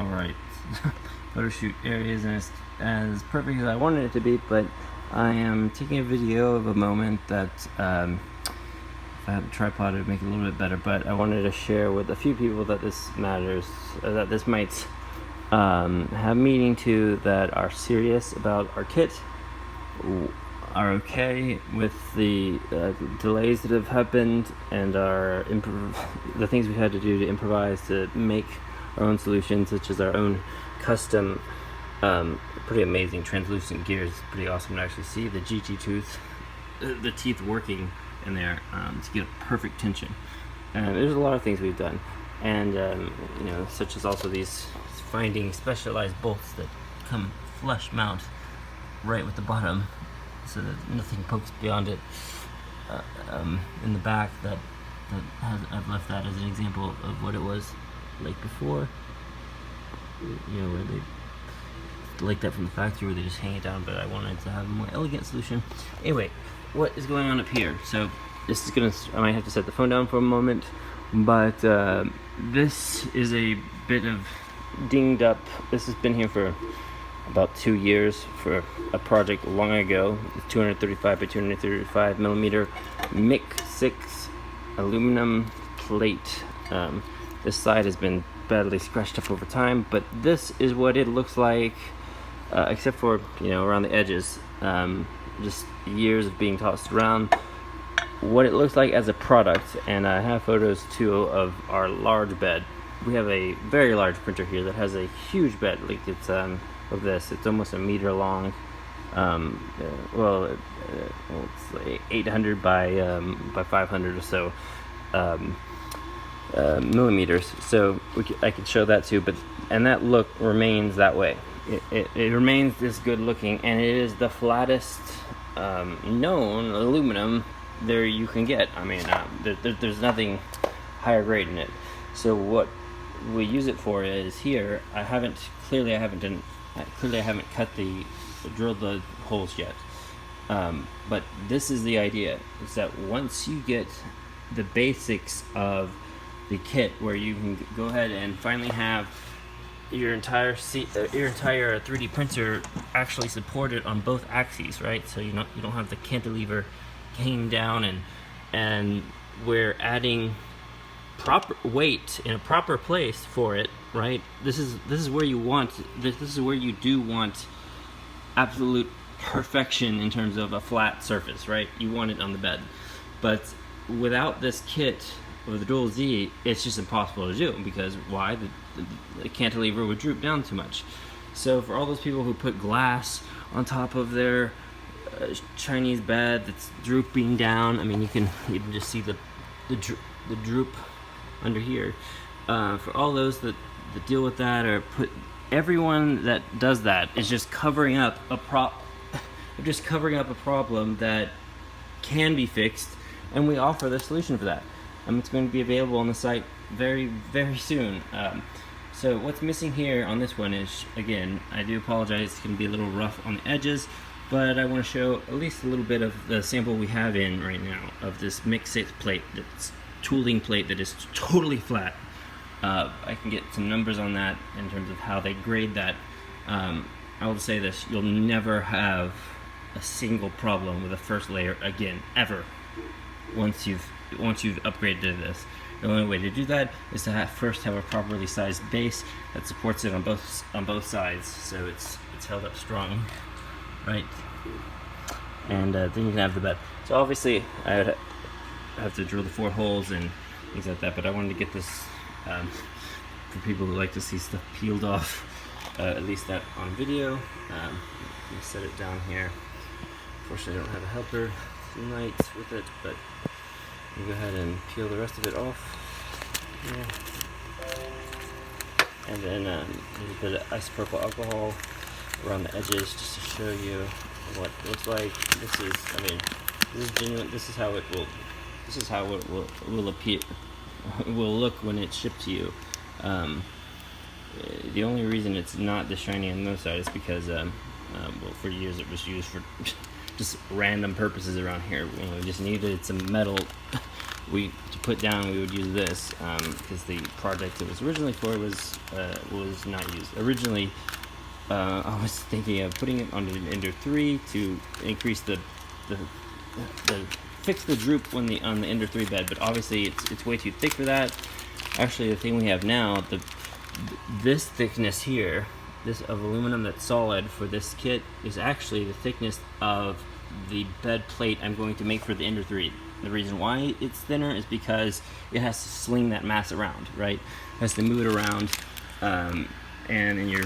Alright, photo shoot area isn't as perfect as I wanted it to be, but I am taking a video of a moment that if I had a tripod it would make it a little bit better, but I wanted to share with a few people that this matters, that this might have meaning to, that are serious about our kit, are okay with the delays that have happened, and are the things we've had to do to improvise to make our own solutions, such as our own custom pretty amazing translucent gears. It's pretty awesome to actually see the GT tooth, the teeth working in there to get perfect tension. There's a lot of things we've done, and you know, such as also these finding specialized bolts that come flush mount right with the bottom, so that nothing pokes beyond it. In the back, I've left that as an example of what it was like before. You know, where they like that from the factory, where they just hang it down, but I wanted to have a more elegant solution. Anyway, what is going on up here? So this is gonna, I might have to set the phone down for a moment, but this is a bit of dinged up. This has been here for about 2 years for a project long ago. 235 by 235 millimeter MIC 6 aluminum plate. This side has been badly scratched up over time, but this is what it looks like, except for, you know, around the edges, just years of being tossed around. What it looks like as a product, and I have photos too of our large bed. We have a very large printer here that has a huge bed, like it's of this. It's almost a meter long. It's like 800 by 500 or so millimeters. So I can show that too, and that look remains that way. It remains this good looking, and it is the flattest known aluminum there you can get. I mean, there's nothing higher grade in it. So what we use it for is here. I haven't cut drilled the holes yet. But this is the idea: is that once you get the basics of the kit, where you can go ahead and finally have your entire 3D printer actually supported on both axes, right? So you don't have the cantilever hanging down, and we're adding proper weight in a proper place for it, right? This is where you want this is where you do want absolute perfection in terms of a flat surface, right? You want it on the bed, but without this kit with the Dual Z, it's just impossible to do, because why? The cantilever would droop down too much. So for all those people who put glass on top of their Chinese bed that's drooping down, I mean, you can just see the droop under here. For all those that deal with that, or everyone that does that is just covering up a problem that can be fixed, and we offer the solution for that. It's going to be available on the site very, very soon. So what's missing here on this one is, again, I do apologize, it's going to be a little rough on the edges, but I want to show at least a little bit of the sample we have in right now of this MIC 6 plate, that's tooling plate that is totally flat. I can get some numbers on that in terms of how they grade that. I will say this: you'll never have a single problem with the first layer again, ever, once you've upgraded to this. The only way to do that is to first have a properly sized base that supports it on both sides, so it's held up strong, right? And then you can have the bed. So obviously I would have to drill the 4 holes and things like that, but I wanted to get this for people who like to see stuff peeled off, at least that on video. Let me set it down here. Unfortunately I don't have a helper tonight with it, but we'll go ahead and peel the rest of it off. And then a little bit of isopropyl alcohol around the edges, just to show you what it looks like. This is genuine. This is how it will appear. Will look when it's shipped to you. The only reason it's not this shiny on the other side is because for years it was used for just random purposes around here. We just needed some metal to put down, we would use this because the project it was originally for was not used. Originally, I was thinking of putting it on an Ender 3 to increase the fix the droop on the Ender 3 bed, but obviously it's way too thick for that. Actually, the thing we have now, this thickness here, this of aluminum that's solid for this kit, is actually the thickness of the bed plate I'm going to make for the Ender 3. The reason why it's thinner is because it has to sling that mass around, right? It has to move it around, and your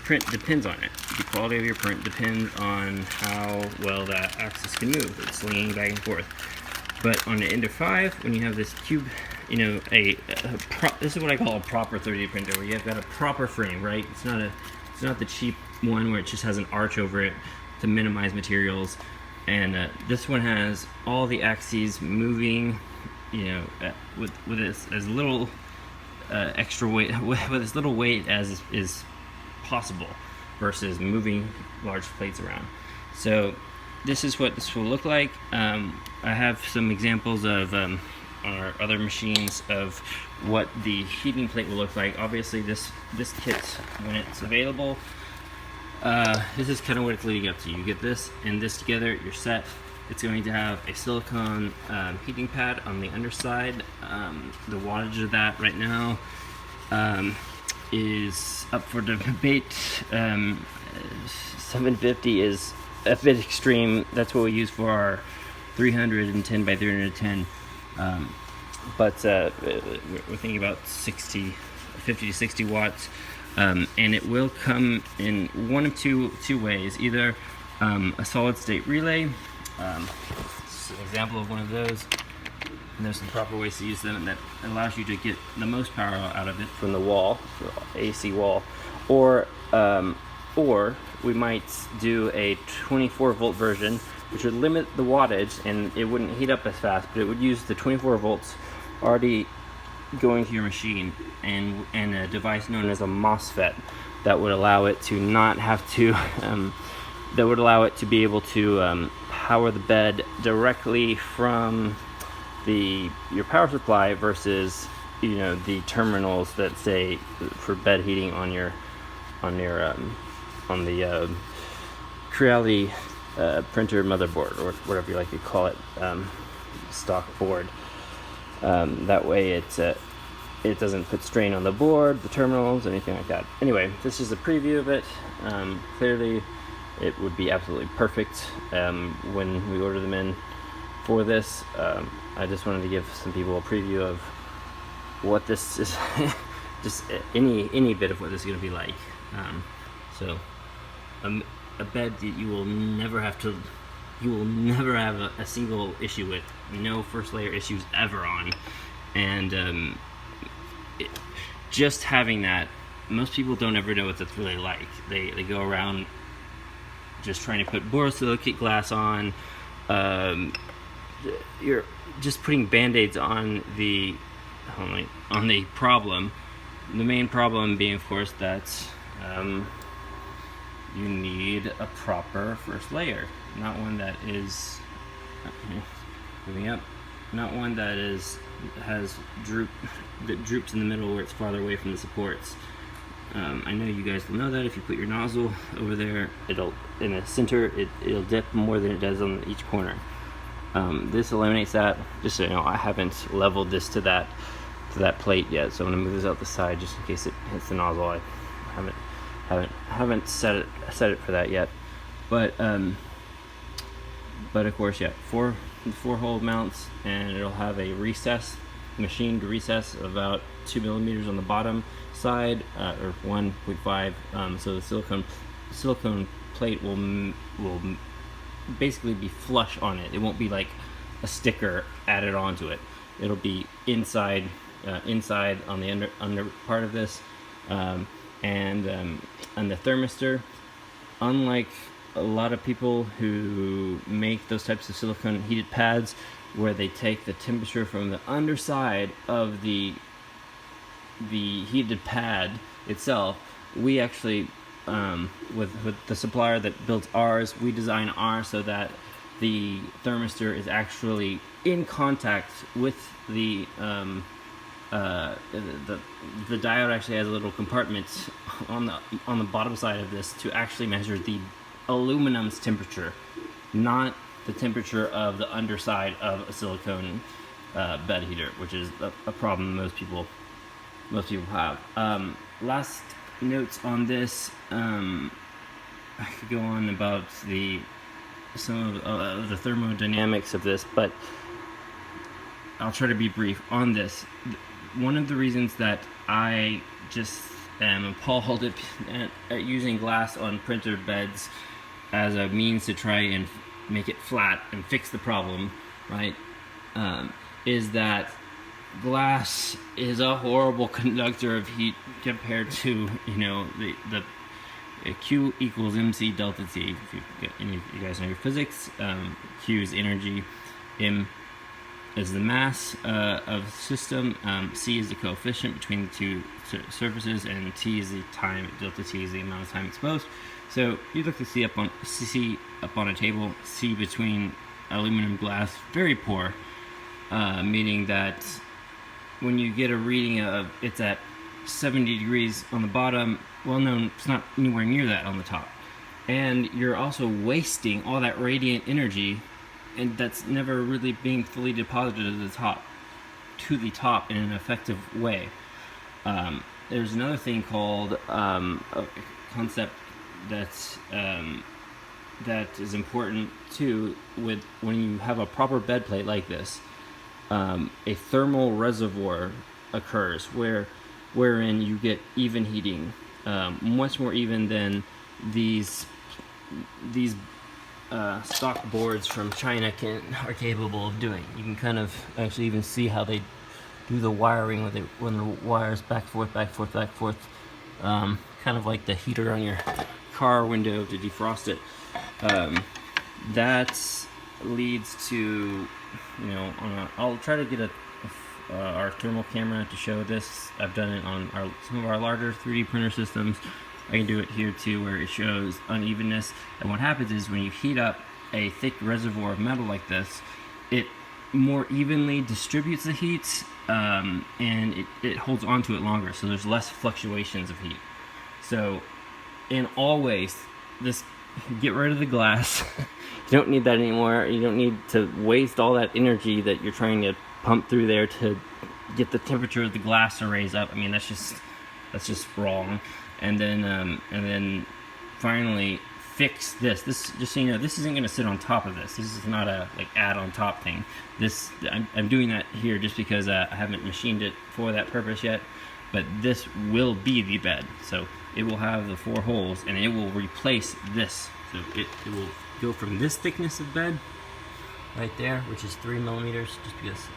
print depends on it. The quality of your print depends on how well that axis can move. It's slinging back and forth. But on the Ender 5, when you have this cube, you know, this is what I call a proper 3D printer, where you've got a proper frame, right? It's not the cheap one where it just has an arch over it to minimize materials. And this one has all the axes moving, you know, with as little extra weight, with as little weight as is possible, versus moving large plates around. So this is what this will look like. I have some examples of on our other machines of what the heating plate will look like. Obviously, this kit, when it's available, this is kind of what it's leading up to. You get this and this together, you're set. It's going to have a silicone heating pad on the underside. The wattage of that right now is up for debate. 750 is a bit extreme. That's what we use for our 310 by 310. But we're thinking about 50 to 60 watts. And it will come in one of two ways. Either a solid state relay, this is an example of one of those, and there's some proper ways to use them that allows you to get the most power out of it from the wall, the AC wall, or we might do a 24 volt version, which would limit the wattage and it wouldn't heat up as fast, but it would use the 24 volts already going to your machine, and a device known as a MOSFET that would allow it to not have to that would allow it to be able to power the bed directly from your power supply versus, you know, the terminals that say for bed heating on the CoreXY printer motherboard, or whatever you like to call it, stock board. That way it doesn't put strain on the board, the terminals, anything like that. Anyway, this is a preview of it. Clearly it would be absolutely perfect when we order them in for this. I just wanted to give some people a preview of what this is, just any bit of what this is going to be like. So a bed that you will never have a single issue with, no first layer issues ever on. And just having that, most people don't ever know what that's really like. They go around just trying to put borosilicate glass on. You're just putting band-aids on the problem. The main problem being, of course, that you need a proper first layer, not one that is moving up, not one that has droops in the middle where it's farther away from the supports. I know you guys will know that if you put your nozzle over there, in the center, it'll dip more than it does on each corner. This eliminates that. Just so you know, I haven't leveled this to that plate yet, so I'm gonna move this out the side just in case it hits the nozzle. I haven't set it for that yet. But of course, yeah, four hole mounts, and it'll have a machined recess of about 2 millimeters on the bottom side, or 1.5. So the silicone plate will basically be flush on it. It won't be like a sticker added onto it. It'll be inside on the under part of this, and the thermistor. Unlike a lot of people who make those types of silicone heated pads, where they take the temperature from the underside of the heated pad itself, we actually, with the supplier that builds ours, we design ours so that the thermistor is actually in contact with the diode actually has a little compartment on the bottom side of this to actually measure the aluminum's temperature, not the temperature of the underside of a silicone bed heater, which is a problem most people have. Last notes on this, I could go on about some of the thermodynamics of this, but I'll try to be brief on this. One of the reasons that I just am appalled at using glass on printer beds as a means to try and make it flat and fix the problem, right, is that glass is a horrible conductor of heat compared to, you know, the Q equals MC delta T. If you guys know your physics, Q is energy, M is the mass of the system, C is the coefficient between the two surfaces, and T is the time, delta T is the amount of time exposed. So you look to C up on a table, C between aluminum glass, very poor, meaning that when you get a reading of it's at 70 degrees on the bottom, well, no, it's not anywhere near that on the top. And you're also wasting all that radiant energy, and that's never really being fully deposited to the top in an effective way. There's another thing called a concept that is important too with when you have a proper bed plate like this. A thermal reservoir occurs wherein you get even heating, much more even than these stock boards from China are capable of doing. You can kind of actually even see how they do the wiring when the wires back forth, kind of like the heater on your car window to defrost it. That leads to, you know, I'll try to get our thermal camera to show this. I've done it on some of our larger 3D printer systems. I can do it here too, where it shows unevenness. And what happens is when you heat up a thick reservoir of metal like this, it more evenly distributes the heat, and it holds onto it longer, so there's less fluctuations of heat. So in all ways, get rid of the glass. You don't need that anymore. You don't need to waste all that energy that you're trying to pump through there to get the temperature of the glass to raise up. I mean, that's just wrong. And then finally fix this. This, just so you know, this isn't going to sit on top of this. This is not a add on top thing. I'm doing that here just because I haven't machined it for that purpose yet. But this will be the bed. So it will have the 4 holes, and it will replace this. So it will go from this thickness of bed right there, which is 3 millimeters, just because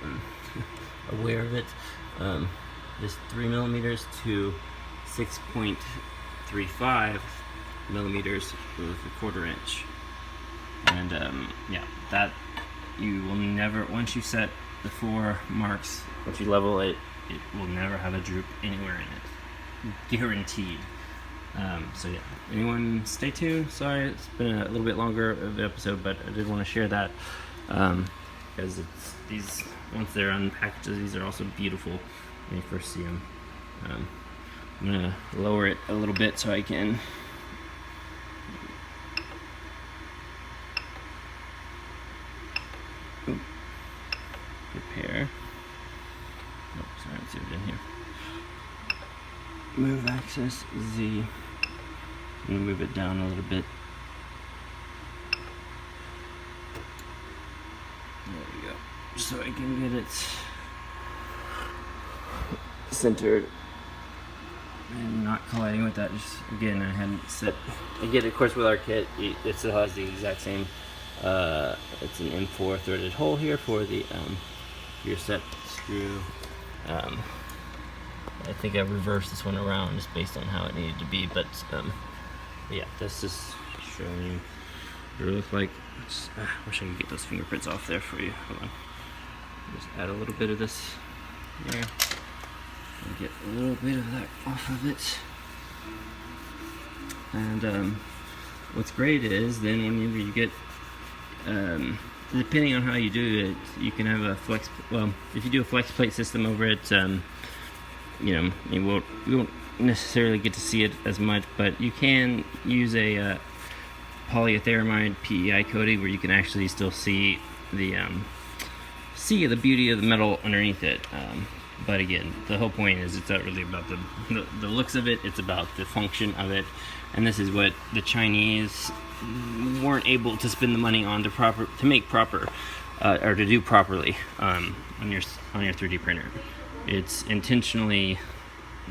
I'm aware of it. This 3 millimeters to 6.35 millimeters with a 1/4 inch. And yeah, that you will never, once you set the 4 marks, once you level it, it will never have a droop anywhere in it. Guaranteed. So yeah, anyone stay tuned. Sorry, it's been a little bit longer of the episode, but I did want to share that because these, once they're unpackaged, these are also beautiful when you first see them. I'm gonna lower it a little bit so I can prepare. Oh, sorry, let's see what in here. Move axis Z. I'm gonna move it down a little bit. There we go. So I can get it centered and not colliding with that. Just again, I hadn't set. Again, of course, with our kit, it still has the exact same. It's an M4 threaded hole here for the your set screw. I think I reversed this one around just based on how it needed to be, but yeah, this is showing you what it looks like. I wish I could get those fingerprints off there for you. Hold on. Just add a little bit of this there. And get a little bit of that off of it. And what's great is then whenever you get, depending on how you do it, you can have a flex. Well, if you do a flex plate system over it, you know, you won't necessarily get to see it as much, but you can use a polyetheramide PEI coating where you can actually still see the beauty of the metal underneath it. But again, the whole point is it's not really about the looks of it, it's about the function of it. And this is what the Chinese weren't able to spend the money on to make proper or to do properly on your 3D printer. It's intentionally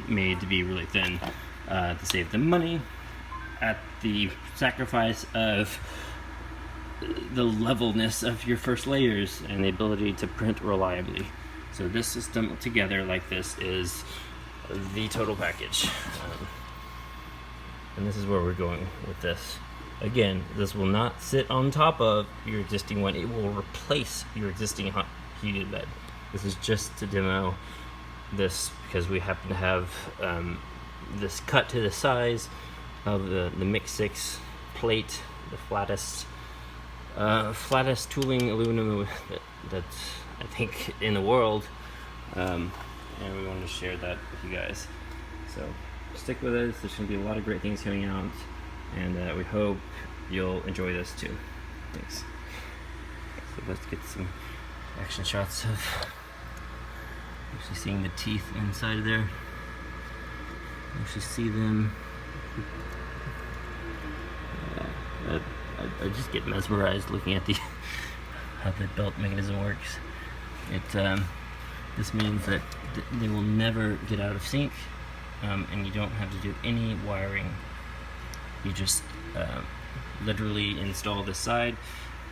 made to be really thin to save them money at the sacrifice of the levelness of your first layers and the ability to print reliably. So this system together like this is the total package. And this is where we're going with this. Again, this will not sit on top of your existing one. It will replace your existing hot heated bed. This is just to demo this because we happen to have this cut to the size of the Mix 6 plate, the flattest tooling aluminum that I think in the world, and we wanted to share that with you guys. So stick with us. There's going to be a lot of great things coming out, and we hope you'll enjoy this too. Thanks. So let's get some action shots of actually seeing the teeth inside of there. Actually see them. I just get mesmerized looking at how the belt mechanism works. This means that they will never get out of sync, and you don't have to do any wiring. You just literally install this side,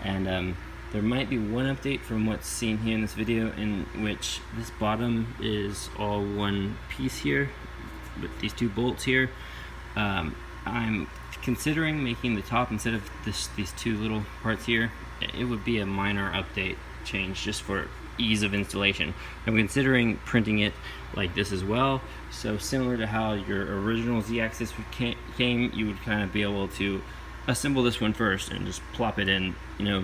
and there might be one update from what's seen here in this video, in which this bottom is all one piece here with these two bolts here. I'm considering making the top instead of these two little parts here. It would be a minor update change just for ease of installation. I'm considering printing it like this as well, so similar to how your original Z-axis came, you would kind of be able to assemble this one first and just plop it in, you know,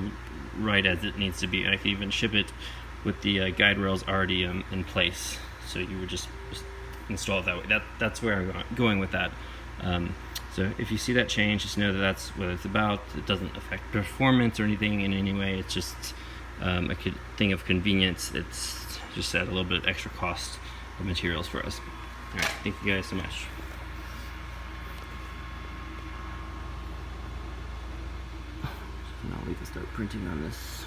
right as it needs to be. I could even ship it with the guide rails already in place, so you would just install it that way. That's where I'm going with that. So if you see that change, just know that that's what it's about. It doesn't affect performance or anything in any way. It's just a thing of convenience. It's just at a little bit extra cost of materials for us. All right, thank you guys so much. Now we can start printing on this.